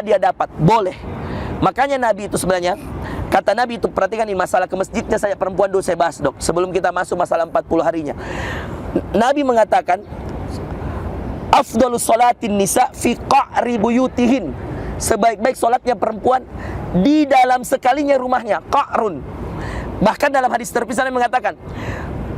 dia dapat, boleh. Makanya Nabi itu sebenarnya, kata Nabi itu, perhatikan ini masalah ke masjidnya saja perempuan dulu saya bahas dok, sebelum kita masuk masalah 40 harinya. Nabi mengatakan, afdhalus salatin nisa fi qa'ri buyutihin, sebaik-baik solatnya perempuan di dalam sekalinya rumahnya, qa'run. Bahkan dalam hadis terpisah Nabi mengatakan,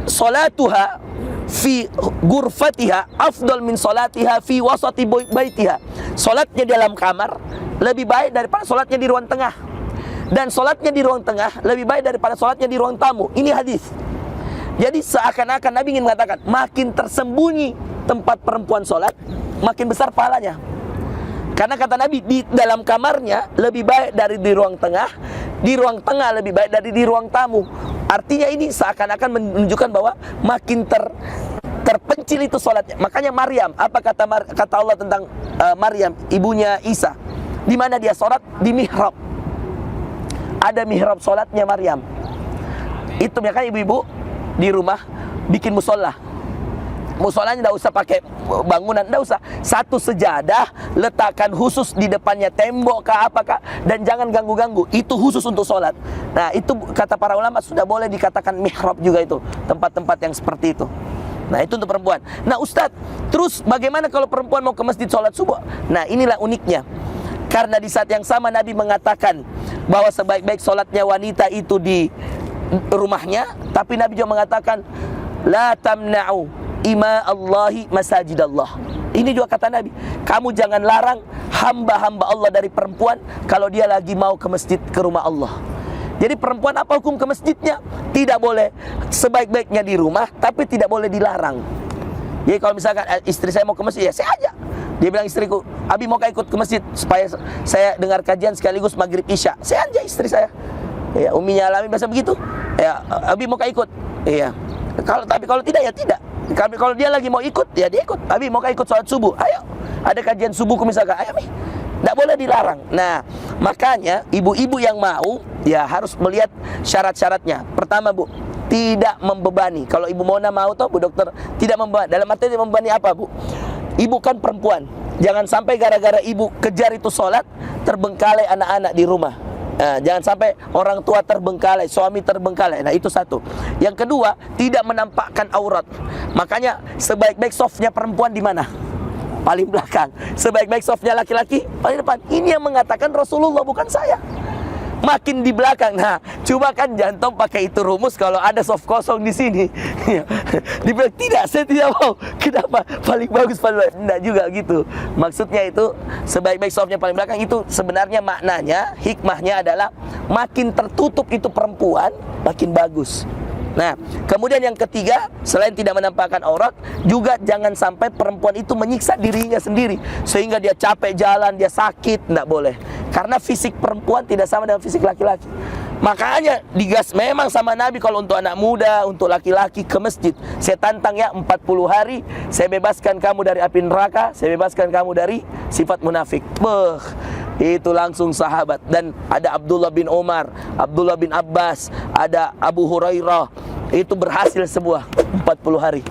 salatuha fi gurfatiha afdal min salatiha fi wasati baitiha. Solatnya di dalam kamar lebih baik daripada solatnya di ruang tengah, dan solatnya di ruang tengah lebih baik daripada solatnya di ruang tamu. Ini hadis. Jadi seakan-akan Nabi ingin mengatakan, makin tersembunyi tempat perempuan solat, makin besar pahalanya. Karena kata Nabi, di dalam kamarnya lebih baik dari di ruang tengah, di ruang tengah lebih baik dari di ruang tamu. Artinya ini seakan-akan menunjukkan bahwa makin terpencil itu solatnya. Makanya Maryam, apa kata Allah tentang Maryam, ibunya Isa, di mana dia solat? Di mihrab. Ada mihrab solatnya Maryam. Itu makanya ibu-ibu di rumah bikin musola. Musolanya tidak usah pakai bangunan, tidak usah. Satu sejadah letakkan khusus di depannya, tembok kah apakah, dan jangan ganggu-ganggu. Itu khusus untuk sholat. Nah itu kata para ulama sudah boleh dikatakan mihrab juga itu, tempat-tempat yang seperti itu. Nah itu untuk perempuan. Nah Ustadz, terus bagaimana kalau perempuan mau ke masjid sholat subuh? Nah inilah uniknya. Karena di saat yang sama Nabi mengatakan bahwa sebaik-baik sholatnya wanita itu di rumahnya, tapi Nabi juga mengatakan, la tamna'u ima Allahi masajid Allah. Ini juga kata Nabi, kamu jangan larang hamba-hamba Allah dari perempuan kalau dia lagi mau ke masjid, ke rumah Allah. Jadi perempuan apa hukum ke masjidnya? Tidak boleh, sebaik-baiknya di rumah, tapi tidak boleh dilarang. Jadi kalau misalkan istri saya mau ke masjid, ya saya ajak. Dia bilang istriku, Abi mau ikut ke masjid supaya saya dengar kajian sekaligus maghrib isya. Saya ajak istri saya. Ya, uminya Alamin biasa begitu. Ya, Abi mau ikut. Iya. Tapi kalau tidak ya tidak. Kalau dia lagi mau ikut, ya dia ikut. Abi mau ikut sholat subuh, ayo. Ada kajian subuhku misalkan, ayo Mi. Tidak boleh dilarang. Nah, makanya ibu-ibu yang mau, ya harus melihat syarat-syaratnya. Pertama Bu, tidak membebani. Kalau Ibu Mona mau toh Bu Dokter, tidak membebani. Dalam arti tidak membebani apa Bu? Ibu kan perempuan. Jangan sampai gara-gara ibu kejar itu sholat, terbengkalai anak-anak di rumah. Nah, jangan sampai orang tua terbengkalai, suami terbengkalai. Nah itu satu. Yang kedua, tidak menampakkan aurat. Makanya sebaik-baik softnya perempuan di mana? Paling belakang. Sebaik-baik softnya laki-laki paling depan. Ini yang mengatakan Rasulullah, bukan saya. Makin di belakang. Nah, coba kan jantung pakai itu rumus kalau ada soft kosong di sini. Dibilang tidak, saya tidak mau. Kenapa? Paling bagus, paling bagus. Tidak juga gitu. Maksudnya itu sebaik-baik softnya paling belakang, itu sebenarnya maknanya, hikmahnya adalah makin tertutup itu perempuan, makin bagus. Nah, kemudian yang ketiga, selain tidak menampakkan aurat, juga jangan sampai perempuan itu menyiksa dirinya sendiri sehingga dia capek jalan, dia sakit, tidak boleh. Karena fisik perempuan tidak sama dengan fisik laki-laki. Makanya digas memang sama Nabi kalau untuk anak muda, untuk laki-laki ke masjid. Saya tantang ya 40 hari, saya bebaskan kamu dari api neraka, saya bebaskan kamu dari sifat munafik. Itu langsung sahabat. Dan ada Abdullah bin Umar, Abdullah bin Abbas, ada Abu Hurairah. Itu berhasil semua 40 hari.